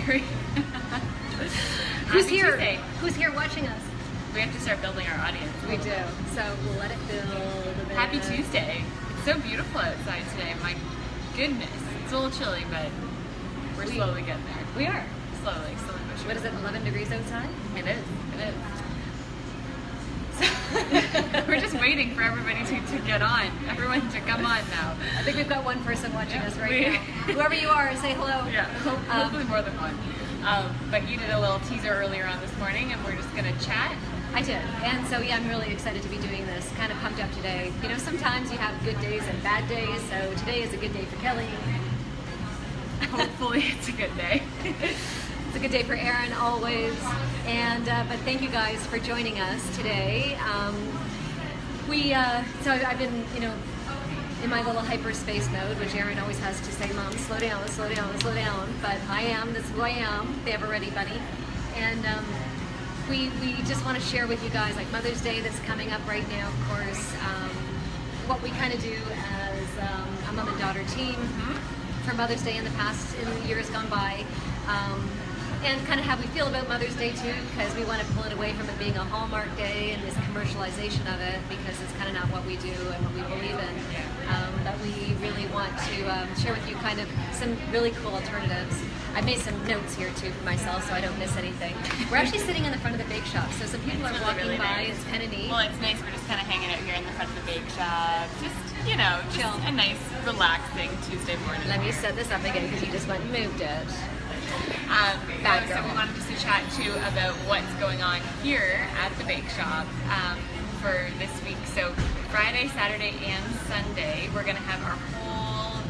anniversary. Who's here? Tuesday. Who's here watching us? We have to start building our audience. We do. So we'll let it build a bit. Happy Tuesday. It's so beautiful outside today. My goodness. It's a little chilly, but we're slowly getting there. We are. Slowly pushing. What is it, 11 degrees outside? It is. We're just waiting for everybody to get on. Everyone to come on now. I think we've got one person watching us right now. Whoever you are, say hello. Yeah, hopefully more than one. But you did a little teaser earlier on this morning, and we're just going to chat. I did. And so, yeah, I'm really excited to be doing this. Kind of pumped up today. You know, sometimes you have good days and bad days, so today is a good day for Kelly. Hopefully it's a good day. It's a good day for Erinn, always. And but thank you guys for joining us today. So I've been, you know, in my little hyperspace mode, which Erinn always has to say, Mom, slow down, slow down, slow down. But I am. That's who I am. They ever ready, buddy. And we just want to share with you guys, like Mother's Day that's coming up right now, of course. What we kind of do as a mom and daughter team for Mother's Day in the years gone by. And kind of how we feel about Mother's Day too, because we want to pull it away from it being a Hallmark day and this commercialization of it, because it's kind of not what we do and what we believe in. But we really want to share with you kind of some really cool alternatives. I made some notes here too for myself so I don't miss anything. We're actually sitting in the front of the bake shop, so some people are walking really by. Nice. It's kind of neat. Well, it's nice. We're just kind of hanging out here in the front of the bake shop. Just, you know, chill. A nice, relaxing Tuesday morning. Let me set this up again because you just went and moved it. So we wanted just to chat too about what's going on here at the bake shop for this week. So Friday, Saturday, and Sunday, we're going to have our whole,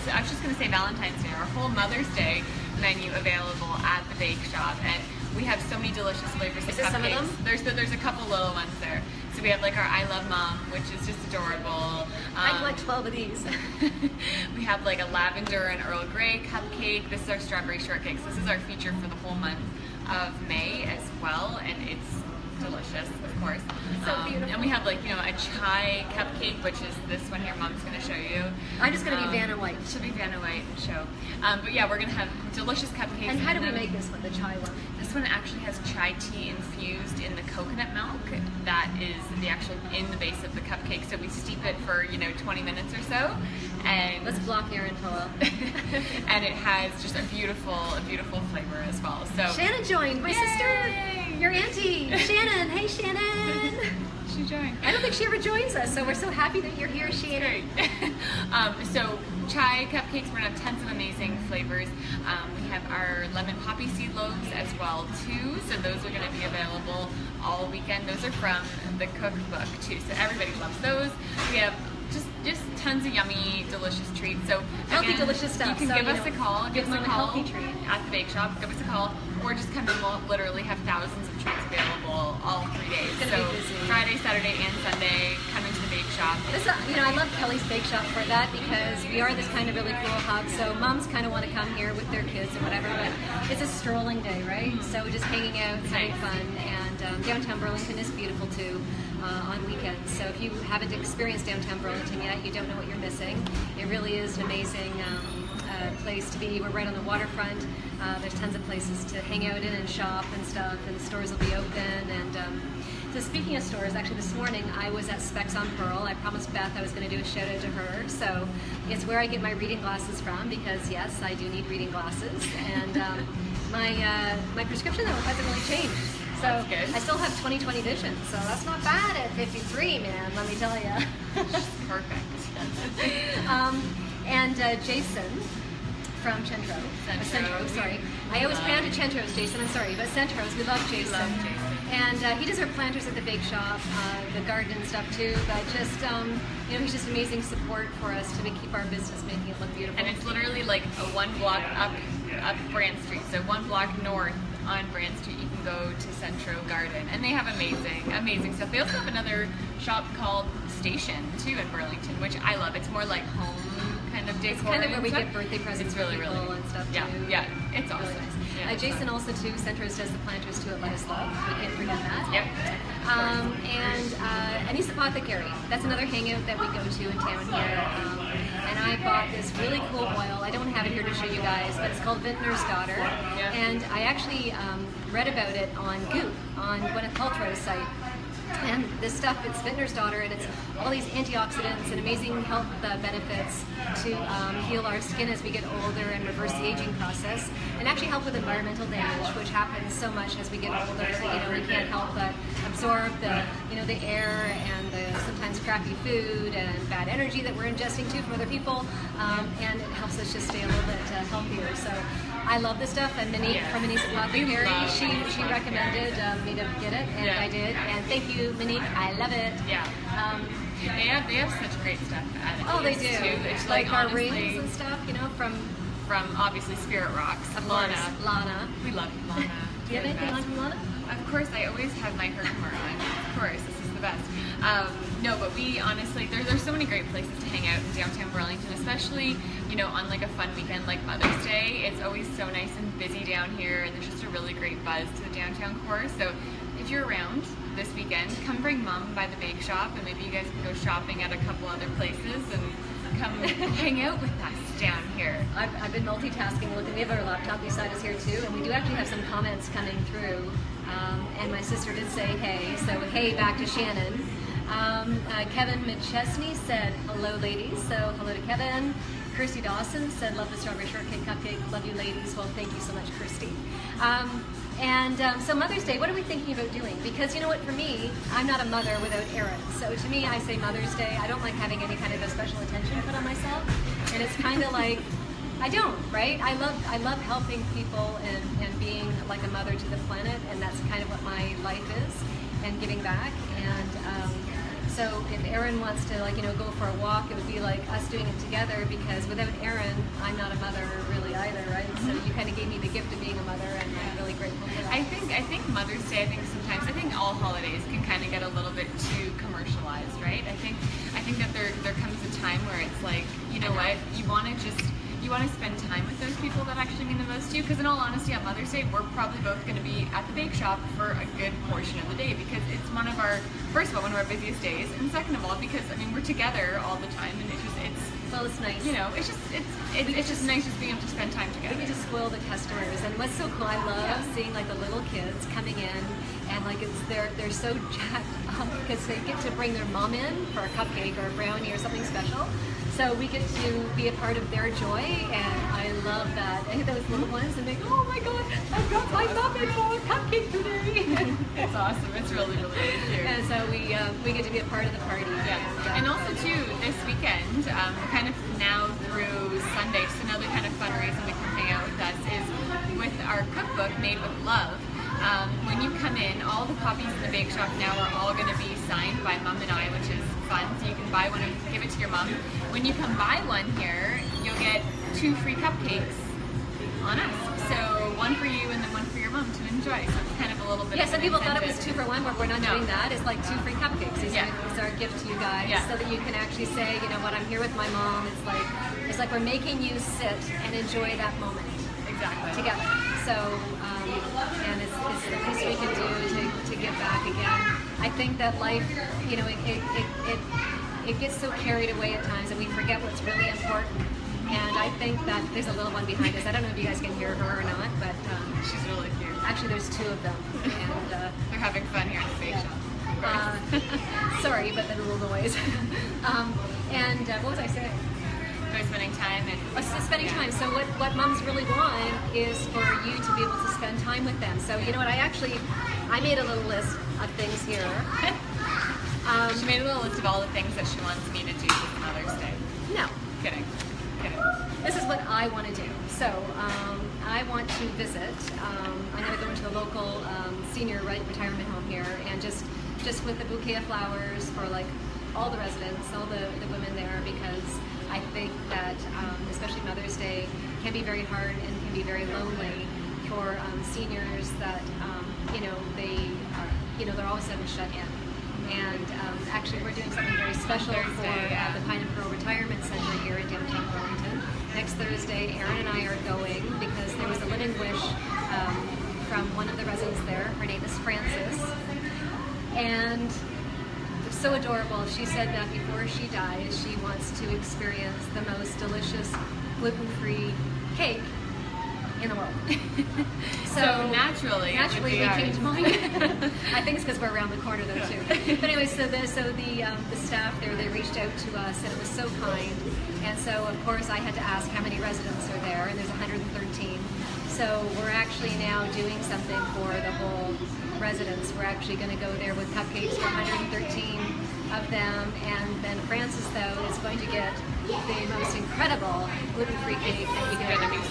so I was just going to say Valentine's Day, our whole Mother's Day menu available at the bake shop. And we have so many delicious flavors of cupcakes. Some of them? There's a couple little ones there. So we have like our I Love Mom, which is just adorable. I'd like 12 of these. We have like a lavender and Earl Grey cupcake. This is our strawberry shortcake. So this is our feature for the whole month of May as well, and it's delicious, of course. So beautiful. And we have like, you know, a chai cupcake, which is this one here. Mom's going to show you. I'm just going to be Vanna White. She'll be Vanna White and show. But yeah, we're going to have delicious cupcakes. And how do we make this one, the chai one? This one actually has chai tea infused in the coconut milk. That is the actual in the base of the cupcake. So we steep it for, you know, 20 minutes or so. And let's block Erinn for a while. And it has just a beautiful flavor as well. So Shannon joined, my sister, your auntie, Shannon. Hey, Shannon. She joined. I don't think she ever joins us, so we're so happy that you're here, Shannon. So chai cupcakes, we're gonna have tons of amazing flavors. We have our lemon poppy seed loaves as well too. So those are gonna be available all weekend. Those are from the cookbook too. So everybody loves those. We have just tons of yummy, delicious treats. So healthy, again, delicious stuff. You can give us a call. Give us a call at the bake shop. Give us a call, or just come in. We'll literally have thousands of treats available all 3 days. It's gonna be busy. Friday, Saturday, and Sunday, come into the bake shop. You know, I love Kelly's Bake Shop for that, because we are this kind of really cool hub. So moms kind of want to come here with their kids or whatever, but it's a strolling day, right? So just hanging out, having fun, and downtown Burlington is beautiful too. On weekends. So if you haven't experienced downtown Burlington yet, you don't know what you're missing. It really is an amazing place to be. We're right on the waterfront. There's tons of places to hang out in and shop and stuff, and the stores will be open. And so speaking of stores, actually this morning I was at Specs on Pearl. I promised Beth I was going to do a shout out to her. So it's where I get my reading glasses from, because yes, I do need reading glasses. And my prescription though hasn't really changed. So I still have 20/20 vision, so that's not bad at 53, man, let me tell you. Perfect. And Jason from Centro, sorry. I always pronounce it Centros, Jason, I'm sorry, but Centros, we love Jason. And he does our planters at the bake shop, the garden and stuff too, but just, you know, he's just amazing support for us to keep our business, making it look beautiful. And it's literally like a 1 block up Brand Street, so 1 block north on Brand Street, you can go to Centro Garden, and they have amazing stuff. They also have another shop called Station too in Burlington, which I love. It's more like home kind of decor. It's kind of where we get birthday presents for people and stuff too. Yeah, it's awesome. Really nice. Yeah, Jason also too, Centros does the planters too at Let Us Love. We can't forget that. Yep. And Annie's Apothecary. That's another hangout that we go to in town here. and I bought this really cool oil. I don't have it here to show you guys, but it's called Vintner's Daughter. Yeah. And I actually read about it on Goop, on Gwyneth Paltrow's site. And this stuff, it's Vintner's Daughter, and it's all these antioxidants and amazing health benefits to heal our skin as we get older and reverse the aging process, and actually help with environmental damage, which happens so much as we get older. You know, we can't help but absorb the, you know, the air and the sometimes crappy food and bad energy that we're ingesting too from other people, and it helps us just stay a little bit healthier. So I love this stuff, and Monique from Monique's Apothecary, she recommended me to get it, and I did. And thank you, Monique. I love it. Yeah. They have such great stuff at it. Oh, they do. Too. It's like our honestly, rings and stuff, you know, from obviously Spirit Rocks. Lana. We love Lana. Do you have anything on from Lana? Of course, I always have my Herkimer on. Of course, this is the best. No, but we honestly, there's so many great places to hang out in downtown Burlington, especially, you know, on like a fun weekend like Mother's Day. It's always so nice and busy down here, and there's just a really great buzz to the downtown core. So if you're around this weekend, come bring Mom by the bake shop, and maybe you guys can go shopping at a couple other places and come hang out with us down here. I've been multitasking. Look, we have our laptop beside us here too, and we do actually have some comments coming through. And my sister did say hey, so hey back to Shannon. Kevin McChesney said hello ladies, so hello to Kevin. Kirsty Dawson said love the strawberry shortcake cupcake, love you ladies. Well, thank you so much, Kirsty. So Mother's Day, what are we thinking about doing? Because you know what, for me, I'm not a mother without Erinn. So to me, I say Mother's Day. I don't like having any kind of a special attention put on myself. And it's kind of like, I don't, right? I love helping people and being like a mother to the planet, and that's kind of what my life is, and giving back. And so if Erinn wants to, like, you know, go for a walk, it would be like us doing it together, because without Erinn, I'm not a mother really either, right? So you kind of gave me the gift of being a mother, and I'm really grateful for that. I think Mother's Day, I think all holidays can kind of get a little bit too commercialized, right? I think that there comes a time where it's like, you know what, you want to spend time with those people that actually mean the most to you, because in all honesty, on Mother's Day, we're probably both going to be at the bake shop for a good portion of the day, because it's first of all, one of our busiest days, and second of all, because, I mean, we're together all the time, and well, it's nice. You know, it's just nice just being able to spend time together. We get to spoil the customers, and what's so cool, I love seeing like the little kids coming in, and like they're so jacked up because they get to bring their mom in for a cupcake or a brownie or something special. So we get to be a part of their joy, and I love that. And those little ones, and they go, oh my God, I've got my mom in for a cupcake today. It's awesome. It's really, really, really cute. And so we get to be a part of the party. Yeah. And also too, this weekend, kind of now through Sunday, just another kind of fun reason to come hang out with us is with our cookbook, Made with Love. When you come in, all the copies in the bake shop now are all going to be signed by Mom and I, which is fun. So you can buy one and give it to your mom. When you come buy one here, you'll get 2 free cupcakes on us. So one for you and then one for your mom to enjoy. So it's kind of a little bit. Yeah, some people thought it was 2 for 1, but we're not doing that. It's like 2 free cupcakes. These are our gift to you guys, so that you can actually say, you know what, I'm here with my mom. It's like we're making you sit and enjoy that moment. Exactly. Together. So, and it's the least we can do to give back again. I think that life, you know, it gets so carried away at times, and we forget what's really important. And I think that there's a little one behind us. I don't know if you guys can hear her or not, but she's really cute. Actually, there's 2 of them, and they're having fun here in the bake shop. Sorry, but the little noise. What was I saying? By spending time spending time. So what moms really want is for you to be able to spend time with them. So you know what? I made a little list of things here. She made a little list of all the things that she wants me to do for Mother's Day. No. Kidding. This is what I want to do. So I want to visit. I'm going to go into the local senior retirement home here, and just with a bouquet of flowers for like all the residents, all the women there, because I think that especially Mother's Day can be very hard and can be very lonely for seniors that they're all of a sudden shut in. And actually, we're doing something very special for the Pine and Pearl Retirement Center here in downtown Burlington. Next Thursday, Erinn and I are going because there was a living wish from one of the residents there. Her name is Frances. And so adorable. She said that before she dies, she wants to experience the most delicious gluten-free cake in the world. So naturally we came to mind. I think it's because we're around the corner though too. But anyway, so the staff there, they reached out to us, and it was so kind. And so of course I had to ask how many residents are there, and there's 113. So we're actually now doing something for the whole residents. We're actually going to go there with cupcakes for 113 of them, and then Frances though is going to get the most incredible gluten-free cake that you can ever do.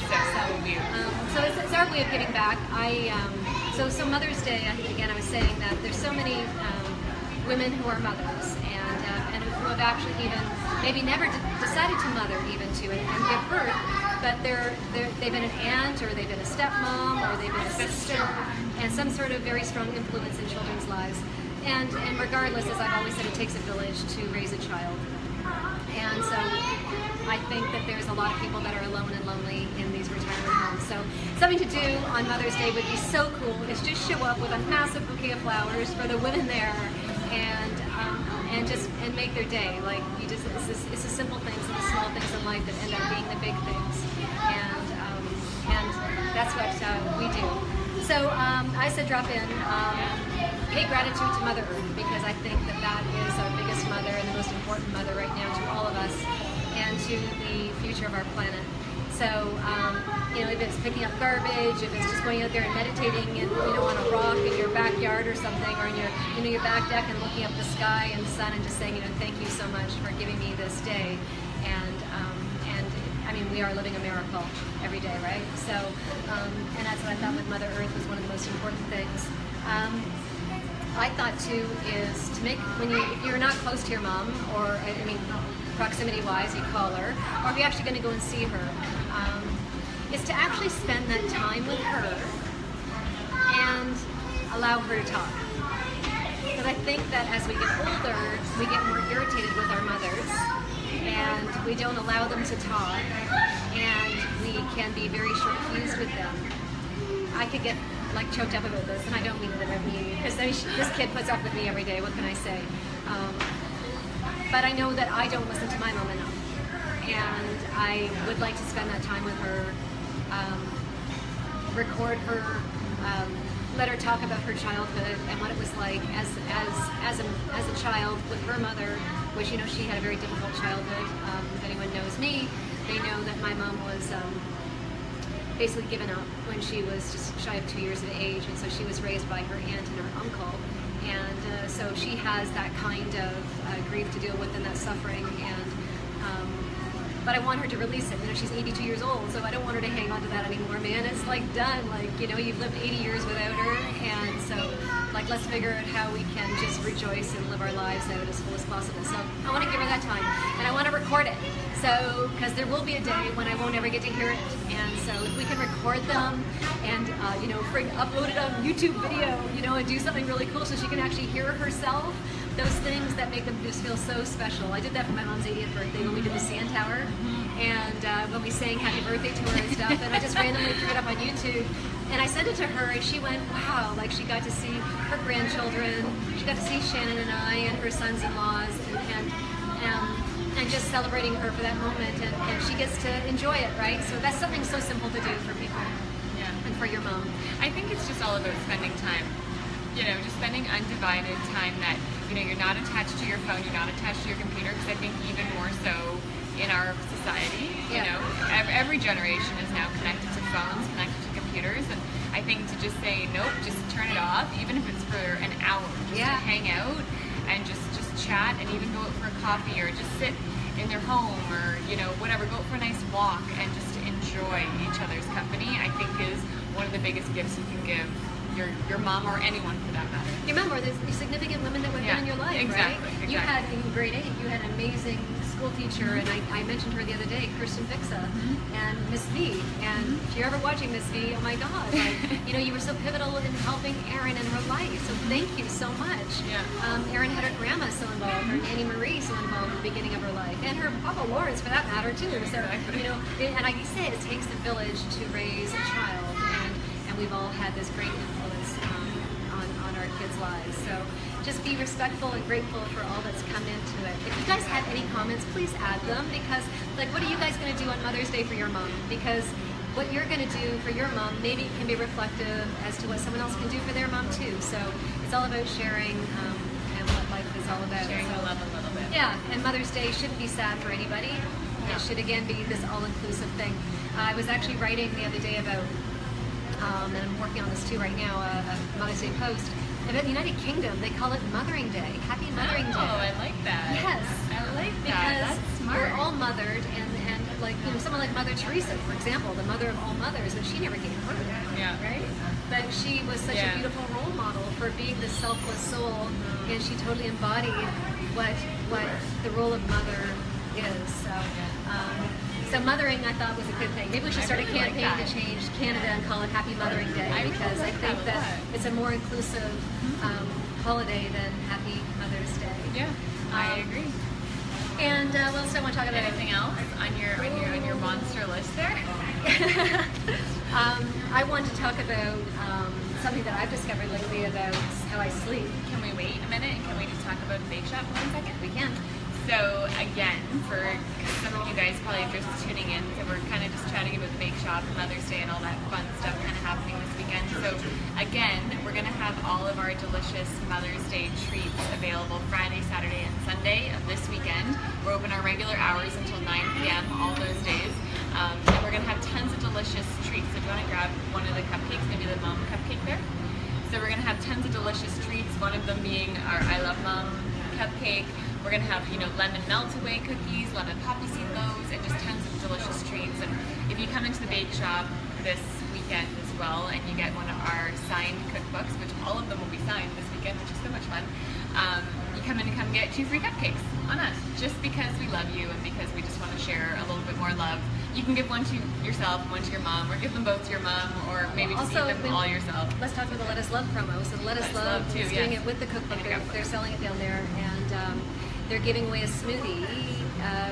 So it's our way of giving back. So Mother's Day, again, I was saying that there's so many women who are mothers and who have actually even maybe never decided to mother even to and give birth, but they've been an aunt, or they've been a stepmom, or they've been a sister, and some sort of very strong influence in children's lives. And regardless, as I've always said, it takes a village to raise a child. And so I think that there's a lot of people that are alone and lonely in these retirement homes. So something to do on Mother's Day would be so cool is just show up with a massive bouquet of flowers for the women there, and make their day. Like it's the simple things and the small things in life that end up being the big things. And that's what we do. So I said drop in. Pay gratitude to Mother Earth, because I think that is our biggest mother and the most important mother right now to all of us and to the future of our planet. So, if it's picking up garbage, if it's just going out there and meditating and on a rock in your backyard or something, or in your back deck and looking up the sky and the sun and just saying, thank you so much for giving me this day. And I mean, we are living a miracle every day, right? So, and that's what I thought with Mother Earth was one of the most important things. I thought too is to make, if you're not close to your mom, or proximity-wise, you call her, or if you're actually going to go and see her, is to actually spend that time with her and allow her to talk. Because I think that as we get older, we get more irritated with our mothers, and we don't allow them to talk, and we can be very short-fused with them. I could get choked up about this, and I don't mean that I'm mean, because this kid puts up with me every day. What can I say? But I know that I don't listen to my mom enough, and I would like to spend that time with her, record her, let her talk about her childhood and what it was like as a child with her mother, which she had a very difficult childhood. If anyone knows me, they know that my mom was basically given up when she was just shy of 2 years of age, and so she was raised by her aunt and her uncle, and so she has that kind of grief to deal with and that suffering, and but I want her to release it. She's 82 years old, so I don't want her to hang on to that anymore, man. It's done. You've lived 80 years without her, and so let's figure out how we can just rejoice and live our lives out as full as possible. So I want to give her that time, and I want to record it. So, because there will be a day when I won't ever get to hear it, and so if we can record them and upload it on YouTube video, and do something really cool so she can actually hear herself, those things that make them just feel so special. I did that for my mom's 80th birthday when we did the Sand Tower, and when we sang Happy Birthday to her and stuff, and I just randomly threw it up on YouTube, and I sent it to her, and she went, wow, she got to see her grandchildren, she got to see Shannon and I and her sons-in-laws, and just celebrating her for that moment, and she gets to enjoy it, right? So that's something so simple to do for people, and for your mom. I think it's just all about spending time. Just spending undivided time that, you're not attached to your phone, you're not attached to your computer, because I think even more so in our society, every generation is now connected to phones, connected to computers, and I think to just say, nope, just turn it off, even if it's for an hour, just to hang out and just chat, and even go out for a coffee, or just sit in their home, or whatever, go out for a nice walk and just to enjoy each other's company, I think is one of the biggest gifts you can give your mom, or anyone for that matter. Your mom, or the significant women that were in your life, exactly, right? Exactly. You had, in grade 8, you had an amazing school teacher, and I mentioned her the other day, Kirsten Fixa, and Miss V, and if you're ever watching Miss V, oh my God, you were so pivotal in helping Erinn in her life, so thank you so much. Erinn had her grandma so involved, her Nanny Marie so involved in the beginning of her life, and her Papa Lawrence for that matter too, so, and like you say, it takes a village to raise a child, and we've all had this great influence on our kids' lives. So just be respectful and grateful for all that's come into it. If you guys have any comments, please add them, because like, what are you guys going to do on Mother's Day for your mom? Because what you're going to do for your mom maybe can be reflective as to what someone else can do for their mom too. So it's all about sharing and what life is all about. Sharing the love a little bit. Yeah, and Mother's Day shouldn't be sad for anybody. Yeah. It should again be this all-inclusive thing. I was actually writing the other day about, and I'm working on this too right now, a Mother's Day post. About the United Kingdom, they call it Mothering Day. Happy Mothering Day. Oh, I like that. Yes. I like that. Because That's smart. we're all mothered, and like, you know, someone like Mother Teresa, for example, the mother of all mothers, but she never gave birth. Yeah. Right? But she was such a beautiful role model for being this selfless soul, and she totally embodied what the role of mother is. So mothering, I thought, was a good thing. Maybe we should start a campaign to change Canada and call it Happy Mothering Day, because I think that it's a more inclusive holiday than Happy Mother's Day. Yeah, I agree. And what else do I want to talk about? Anything else on your monster list there? I want to talk about something that I've discovered lately about how I sleep. Can we wait a minute? Can we just talk about the bake shop for 1 second? We can. So again, for some of you guys probably are just tuning in, so we're kind of just chatting about the bake shop, Mother's Day, and all that fun stuff kind of happening this weekend. So again, we're going to have all of our delicious Mother's Day treats available Friday, Saturday, and Sunday of this weekend. We're open our regular hours until 9 p.m. all those days. And we're going to have tons of delicious treats. So if you want to grab one of the cupcakes, maybe the mom cupcake there. So we're going to have tons of delicious treats, one of them being our I Love Mom cupcake. We're going to have, you know, lemon melt-away cookies, lemon poppy seed loaves, and just tons of delicious treats. And if you come into the bake shop this weekend as well, and you get one of our signed cookbooks, which all of them will be signed this weekend, which is so much fun, you come in and come get 2 free cupcakes on us, just because we love you and because we just want to share a little bit more love. You can give one to yourself, one to your mom, or give them both to your mom, or maybe just eat them all yourself. Let's talk about the Let Us Love promo. So the Let Us Love is doing it with the cookbook. They're selling it down there, and they're giving away a smoothie,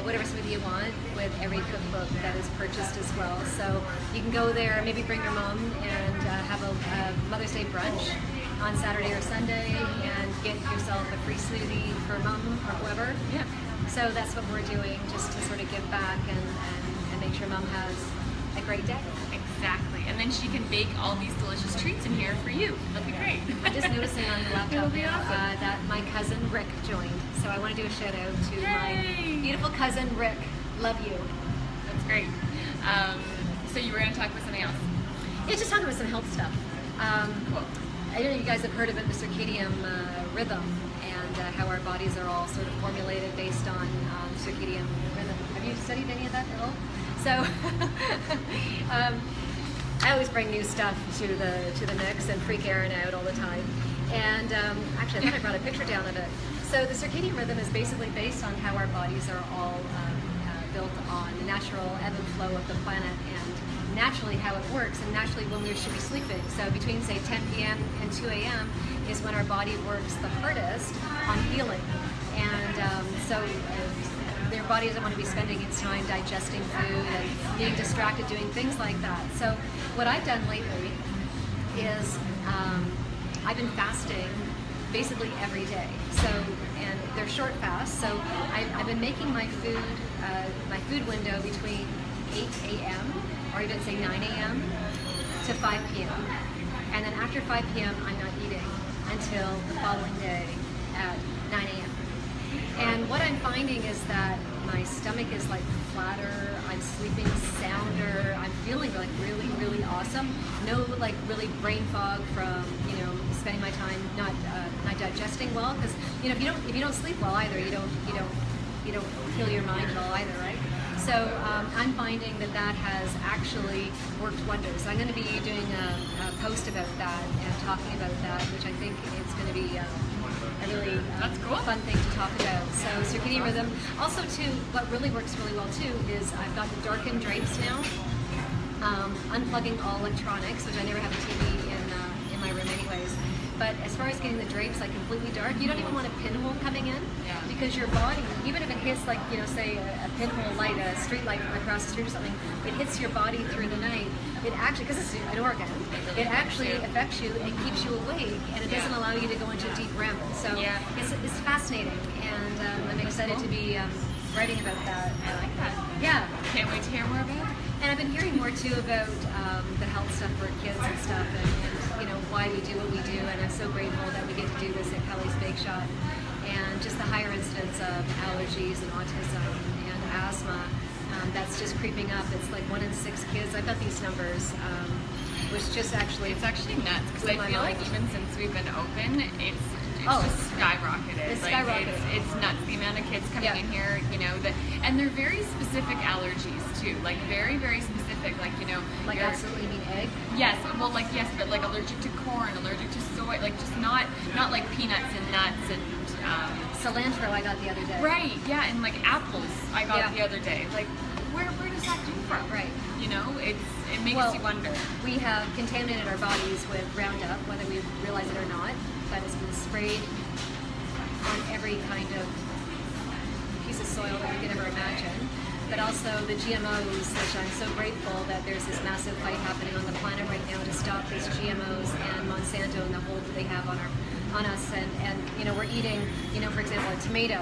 whatever smoothie you want, with every cookbook that is purchased as well. So you can go there, maybe bring your mom, and have a Mother's Day brunch on Saturday or Sunday, and get yourself a free smoothie for mom or whoever. Yeah. So that's what we're doing, just to sort of give back and make sure mom has a great day. Exactly. And then she can bake all these delicious treats in here for you. That'll be great. I'm just noticing on the laptop awesome. that my cousin Rick joined. So I want to do a shout out to my beautiful cousin Rick. Love you. That's great. So you were going to talk about something else? Yeah, just talking about some health stuff. Cool. I don't know if you guys have heard about the circadian rhythm, and how our bodies are all sort of formulated based on circadian rhythm. Have you studied any of that at all? So I always bring new stuff to the mix and freak Erinn out all the time. And actually, I thought I brought a picture down of it. So the circadian rhythm is basically based on how our bodies are all built on the natural ebb and flow of the planet, and naturally how it works, and naturally when we should be sleeping. So between, say, 10 p.m. and 2 a.m. is when our body works the hardest on healing. And so their body doesn't want to be spending its time digesting food and being distracted doing things like that. So what I've done lately is I've been fasting basically every day. So, and they're short fasts. So I've been making my food window between 8 a.m. or even say 9 a.m. to 5 p.m. And then after 5 p.m. I'm not eating until the following day at 9 a.m. And what I'm finding is that my stomach is like flatter, I'm sleeping sounder, I'm feeling like really, really awesome. No like really brain fog from, you know, spending my time not digesting well, because you know if you don't sleep well either, you don't heal your mind well either, right? So I'm finding that has actually worked wonders. I'm going to be doing a post about that and talking about that, which I think it's going to be a really That's cool. fun thing to talk about. So circadian rhythm. Also, too, what really works really well too is I've got the darkened drapes now. Unplugging all electronics, which I never have a TV in my room anyways. But as far as getting the drapes like completely dark, you don't even want a pinhole coming in, because your body, even if it hits like, you know, say a pinhole light, a street light from across the street or something, it hits your body through the night. It actually, because it's an organ, it actually affects you and keeps you awake, and it doesn't allow you to go into deep REM. So it's fascinating, and I'm excited to be writing about that. I like that. Yeah. Can't wait to hear more about it. And I've been hearing more too about the health stuff for kids and stuff, and you know, why we do what we do. And I'm so grateful that we get to do this at Kelly's Bake Shop. And just the higher incidence of allergies and autism and asthma, that's just creeping up. It's like 1 in 6 kids. I've got these numbers, which just actually it's actually nuts, because I feel like even since we've been open, it's just skyrocketed. It's like, skyrocketed. It's nuts, the amount of kids coming in here, you know, and they're very specific allergies too, like very, very specific, like, you know. Like absolutely mean egg? Yes, well, like, yes, but like allergic to corn, allergic to soy, like just not like peanuts and nuts and cilantro I got the other day. Right, yeah, and like apples I got the other day. Like, where does that come from? Right. You know, it makes you wonder. We have contaminated our bodies with Roundup, whether we realize it or not. That has been sprayed on every kind of piece of soil that we could ever imagine. But also the GMOs, which I'm so grateful that there's this massive fight happening on the planet right now to stop these GMOs and Monsanto and the hold that they have on us. And you know, we're eating, you know, for example, a tomato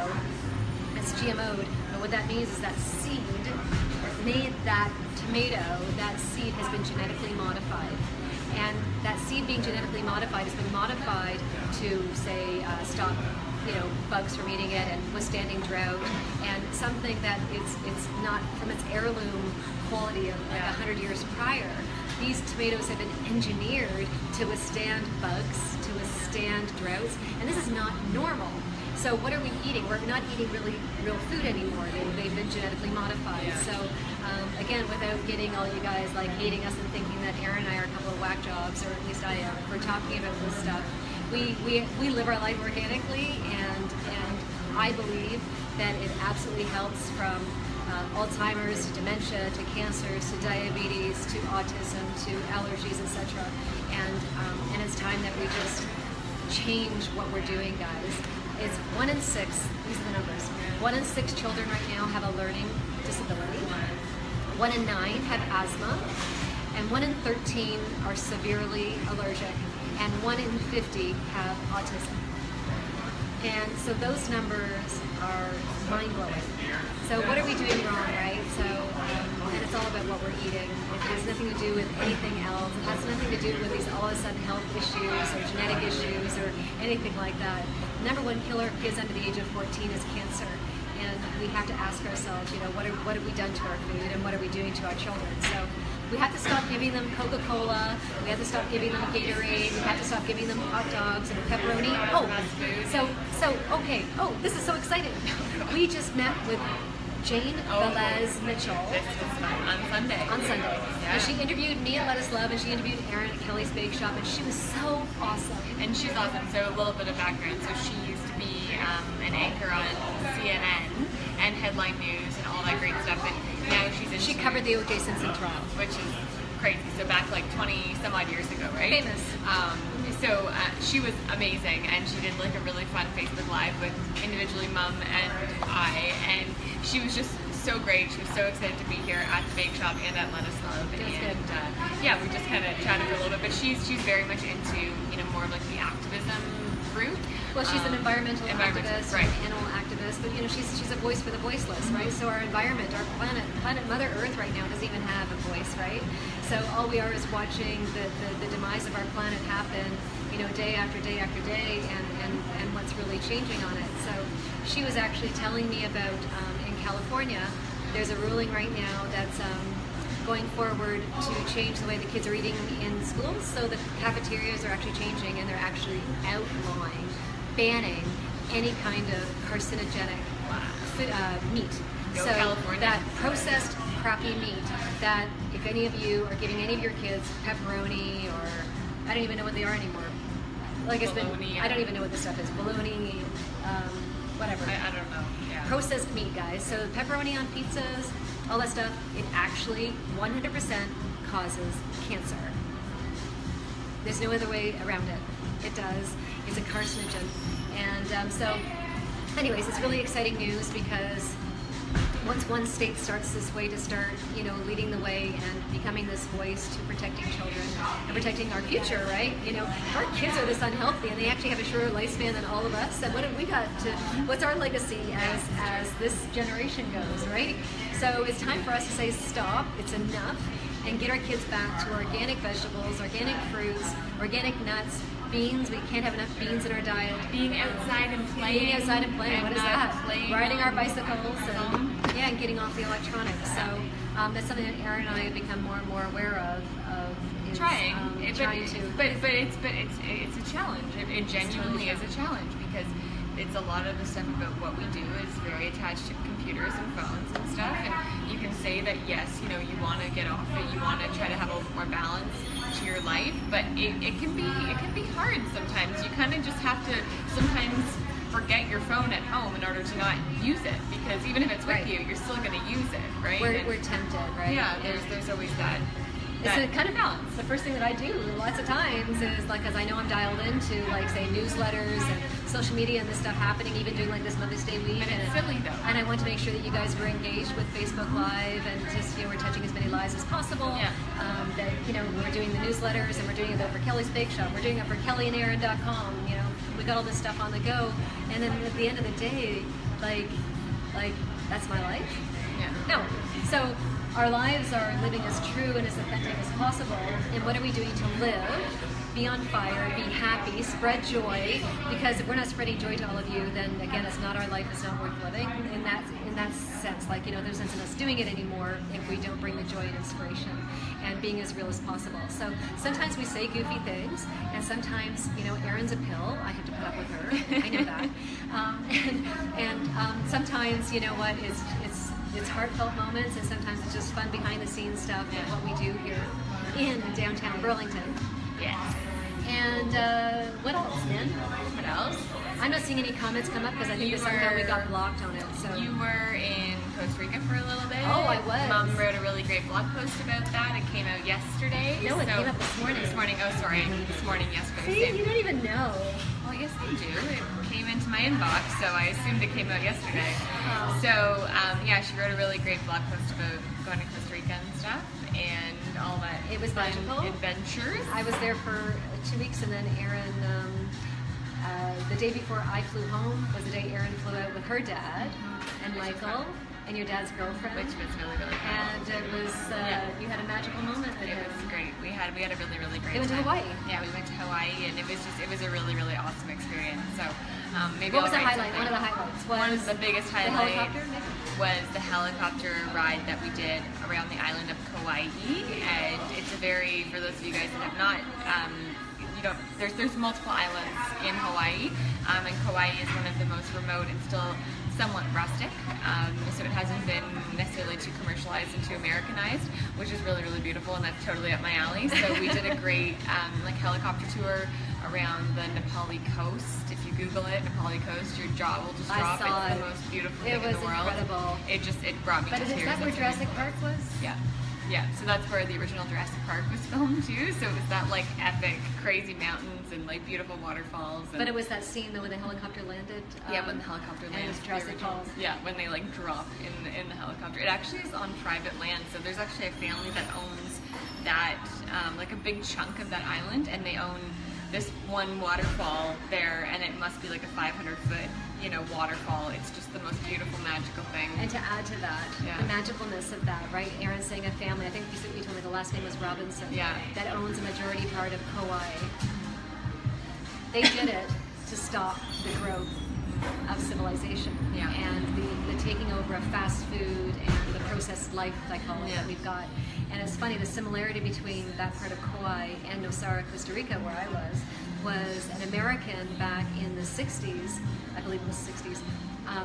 that's GMO'd, but what that means is that seed that made that tomato, that seed has been genetically modified. And that seed being genetically modified has been modified to, say, stop, you know, bugs from eating it and withstanding drought, and something that it's not from its heirloom quality of like 100 years prior. These tomatoes have been engineered to withstand bugs, to withstand droughts, and this is not normal. So what are we eating? We're not eating really real food anymore. They've been genetically modified. So again, without getting all you guys like hating us and thinking that Erinn and I are a couple of whack jobs, or at least I am, for talking about this stuff, we live our life organically, and I believe that it absolutely helps from Alzheimer's to dementia to cancers to diabetes to autism to allergies, etc. And it's time that we just change what we're doing, guys. It's 1 in 6, these are the numbers, 1 in 6 children right now have a learning disability, 1 in 9 have asthma, and 1 in 13 are severely allergic, and 1 in 50 have autism. And so those numbers are mind-blowing. So what are we doing wrong, right? So, and it's all about what we're eating. It has nothing to do with anything else. It has nothing to do with these all of a sudden health issues or genetic issues or anything like that. The #1 killer of kids under the age of 14 is cancer. And we have to ask ourselves, you know, what have we done to our food, and what are we doing to our children? So we have to stop giving them Coca-Cola, we have to stop giving them Gatorade, we have to stop giving them hot dogs and pepperoni. Okay, this is so exciting. We just met with Jane Velez Mitchell. This was fun. On Sunday. Yeah. And she interviewed me at Let Us Love, and she interviewed Erinn at Kelly's Bake Shop, and she was so awesome. And she's awesome. So a little bit of background. So she used to be an anchor on CNN and Headline News and all that great stuff. And now she covered the O.J. Simpson trial, which is crazy. So back like 20 some odd years ago, right? Famous. So she was amazing, and she did like a really fun Facebook Live with individually Mom and I, and she was just so great. She was so excited to be here at the Bake Shop and at Let Us Love. And yeah, we just kind of chatted for a little bit, but she's very much into, you know, more of like the activism route. Well, she's an environmental activist, right. An animal activist, but you know, she's a voice for the voiceless, right? So our environment, our planet Mother Earth right now doesn't even have a voice, right? So all we are is watching the demise of our planet happen, you know, day after day after day, and what's really changing on it. So she was actually telling me about in California, there's a ruling right now that's going forward to change the way the kids are eating in schools. So the cafeterias are actually changing, and they're actually outlawing, banning any kind of carcinogenic meat. Go so California. That processed crappy meat, that if any of you are giving any of your kids pepperoni, or I don't even know what they are anymore. Like it's bologna, been, I don't even know what this stuff is. Bologna, whatever. I don't know. Yeah. Processed meat, guys. So pepperoni on pizzas, all that stuff, it actually 100% causes cancer. There's no other way around it. It does. It's a carcinogen. And so anyways, it's really exciting news because once one state starts this way to start, leading the way and becoming this voice to protecting children and protecting our future, right? If our kids are this unhealthy and they actually have a shorter lifespan than all of us, then what have we got to, what's our legacy as this generation goes, right? So it's time for us to say stop, it's enough, and get our kids back to organic vegetables, organic fruits, organic nuts, beans. We can't have enough beans in our diet. Being outside and playing. Being outside and playing. What is that? Riding our bicycles and getting off the electronics. So that's something that Erinn and I have become more and more aware of. Is, trying to. But it's a challenge. It genuinely is a challenge because it's a lot of the stuff about what we do is very attached to computers and phones and stuff. And you can say that yes, you want to get off it, you want to try to have a little more balance to your life, but it can be hard sometimes. You kind of just have to sometimes forget your phone at home in order to not use it, because even if it's with you, you're still going to use it, right? We're tempted, right? Yeah, there's always that. It's a kind of balance. The first thing that I do lots of times is because I know I'm dialed into say newsletters and social media and this stuff happening, even doing this Mother's Day week. And it's silly though. And I want to make sure that you guys were engaged with Facebook Live and just we're touching as many lives as possible. Yeah. That we're doing the newsletters and we're doing it for Kelly's Bake Shop. We're doing it for KellyandErinn.com. We got all this stuff on the go, and then at the end of the day, like that's my life. Yeah. No. So our lives are living as true and as authentic as possible. And what are we doing to live? Be on fire, be happy, spread joy. Because if we're not spreading joy to all of you, then again, it's not our life. It's not worth living. In that sense, there's no sense in us doing it anymore if we don't bring the joy and inspiration and being as real as possible. So sometimes we say goofy things, and sometimes Erinn's a pill. I have to put up with her. I know that. And sometimes it's heartfelt moments, and sometimes it's just fun behind the scenes stuff and what we do here in downtown Burlington. Yes. And what else, man? What else? I'm not seeing any comments come up because I think that somehow we got blocked on it. So you were in Costa Rica for a little bit. Oh, I was. Mom wrote a really great blog post about that. It came out yesterday. No, it came out this morning. This morning. Oh, sorry. This morning, yesterday. See, you don't even know. Well, yes, I do. It came into my inbox, so I assumed it came out yesterday. Oh. So, she wrote a really great blog post about going to Costa Rica and stuff, and all that. It was fun magical. Adventures. I was there for 2 weeks, and then Erinn, the day before I flew home was the day Erinn flew out with her dad and Michael and your dad's girlfriend, which was really, really cool. And it was you had a magical moment. It was great. We had a really, really great. They went to Hawaii. Yeah, we went to Hawaii, and it was a really, really awesome experience. So maybe what was the highlight? One of the highlights was the biggest highlight. The helicopter, maybe? Was the helicopter ride that we did around the island of Kauai, and it's a very, for those of you guys that have not, there's multiple islands in Hawaii, and Kauai is one of the most remote and still somewhat rustic, so it hasn't been necessarily too commercialized and too Americanized, which is really, really beautiful, and that's totally up my alley. So we did a great helicopter tour around the Nepali coast. If you Google it, Nepali coast, your jaw will just drop. It's the most beautiful thing in the world. It was incredible. It brought me to tears. But is that where Jurassic Park was? Yeah. Yeah, so that's where the original Jurassic Park was filmed too. So it was that epic, crazy mountains and beautiful waterfalls. And but it was that scene though when the helicopter landed. When the helicopter landed. And it was Jurassic Falls. Yeah, when they drop in the helicopter. It actually is on private land. So there's actually a family that owns that, a big chunk of that island, and they own this one waterfall there, and it must be a 500-foot, waterfall. It's just the most beautiful, magical thing. And to add to that, the magicalness of that, right? Erinn saying a family. I think you told me the last name was Robinson. Yeah. That owns a majority part of Kauai. They did it to stop the growth of civilization and the taking over of fast food and the processed life, I call it, that we've got. And it's funny, the similarity between that part of Kauai and Nosara, Costa Rica, where I was an American back in the 60s, I believe it was 60s,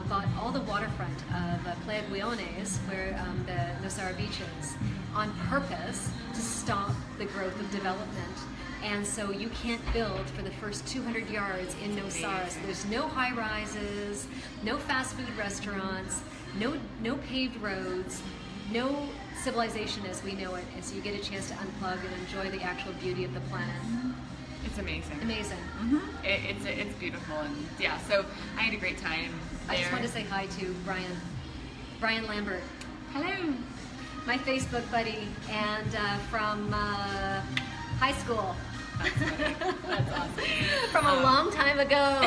bought all the waterfront of Playa Guiones, where the Nosara beach is, on purpose to stop the growth of development. And so you can't build for the first 200 yards in Nosara. So there's no high rises, no fast food restaurants, no paved roads, no civilization as we know it. And so you get a chance to unplug and enjoy the actual beauty of the planet. It's amazing. Amazing. It's beautiful, and yeah. So I had a great time there. I just want to say hi to Brian Lambert. Hello. My Facebook buddy, and from high school. That's funny. That's awesome. From a long time ago.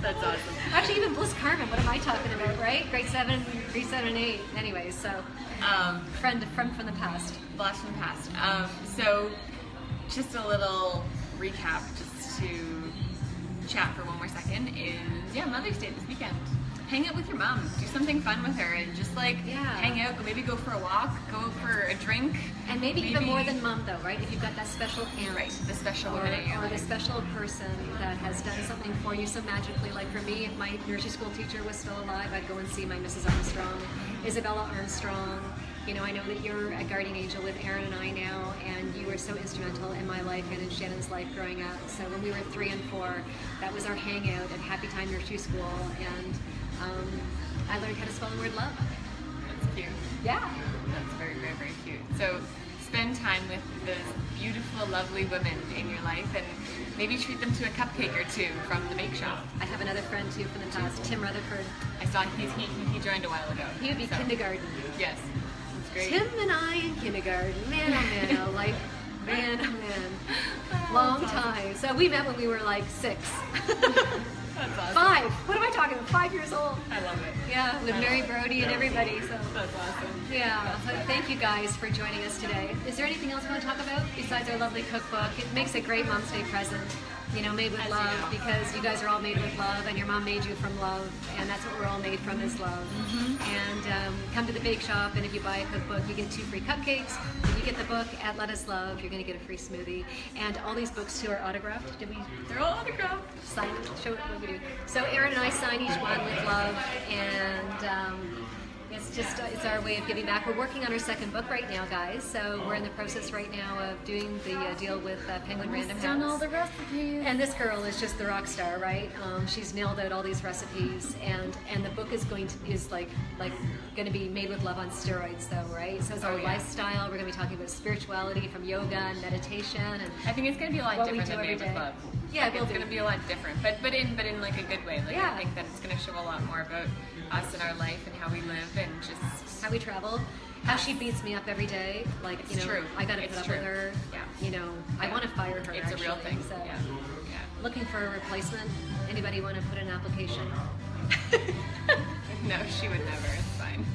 That's awesome. Actually, even Bliss Carmen. What am I talking about, right? Grade 7, 8. Anyways, so friend from the past. Blast from the past. So just a little recap, just to chat for one more second, is Mother's Day this weekend. Hang out with your mom, do something fun with her, and just hang out, maybe go for a walk, go for a drink. And maybe even more than mom though, right? If you've got that special aunt. Right, the special woman in your Or life. the special person that has done something for you so magically. Like for me, if my nursery school teacher was still alive, I'd go and see my Mrs. Armstrong, Isabella Armstrong. You know, I know that you're a guardian angel with Erinn and I now, and you were so instrumental in my life and in Shannon's life growing up. So when we were 3 and 4, that was our hangout at Happy Time Nursery School, and I learned how to spell the word love. That's cute. Yeah. That's very, very, very cute. So spend time with those beautiful, lovely women in your life, and maybe treat them to a cupcake or two from the bake shop. I have another friend too from the past, Tim Rutherford. I saw he joined a while ago. He would be kindergarten. Yes. That's great. Tim and I in kindergarten. Man, oh man, oh life. Man, oh man. Long time. So we met when we were like 6. That's awesome. 5. What am I talking about? 5 years old. I love it. Yeah, with Mary Brody and everybody. So That's awesome. yeah. So thank you guys for joining us today. Is there anything else you want to talk about besides our lovely cookbook? It makes a great Mom's Day present. You know, made with As love, you know. because you guys are all made with love, and your mom made you from love, and that's what we're all made from, is love. And come to the bake shop, and if you buy a cookbook, you get 2 free cupcakes. If you get the book at Let Us Love, you're going to get a free smoothie. And all these books too are autographed. They're all autographed. Sign it, show it what we do. So Erinn and I sign each one with love, and it's our way of giving back. We're working on our 2nd book right now, guys. So we're in the process right now of doing the deal with Penguin Random House. Done all the recipes. And this girl is just the rock star, right? She's nailed out all these recipes, and the book is going to be made with love on steroids, though, right? So it's our lifestyle. We're going to be talking about spirituality, from yoga and meditation, and I think it's going to be a lot what we different do than every Made with day. Love. Yeah, It's going to be a lot different, but in like a good way. Like Yeah. I think that it's going to show a lot more about us and our life and how we live, and just how we travel, how she beats me up every day. Like, you know, true. I got to It's put up true. with her. Yeah. You know, I want to fire her. It's a real actually. thing. So, Yeah. looking for a replacement. Anybody want to put in an application? No, she would never. It's fine.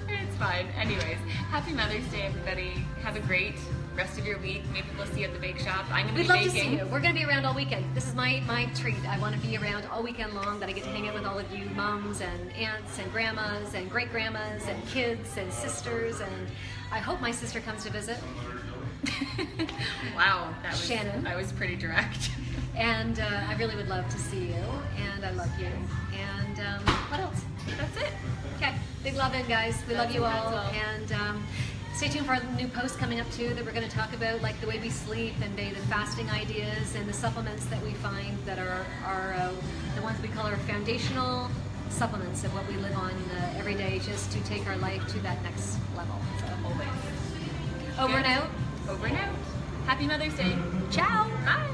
It's fine. Anyways, happy Mother's Day, everybody. Have a great rest of your week. Maybe we'll see you at the bake shop. I'm going to We'd be love baking. to see you. We're going to be around all weekend. This is my treat. I want to be around all weekend long, that I get to hang out with all of you moms and aunts and grandmas and great-grandmas and kids and sisters, and I hope my sister comes to visit. Wow, Shannon. I was pretty direct. And I really would love to see you, and I love you. And what else? That's it. Okay, big love in, guys. We love you all. That's all. And stay tuned for our new post coming up too, that we're going to talk about, like the way we sleep and the fasting ideas and the supplements that we find that are the ones we call our foundational supplements of what we live on every day, just to take our life to that next level. So, Always. over Good. and out. Over and out. Happy Mother's Day. Ciao. Bye.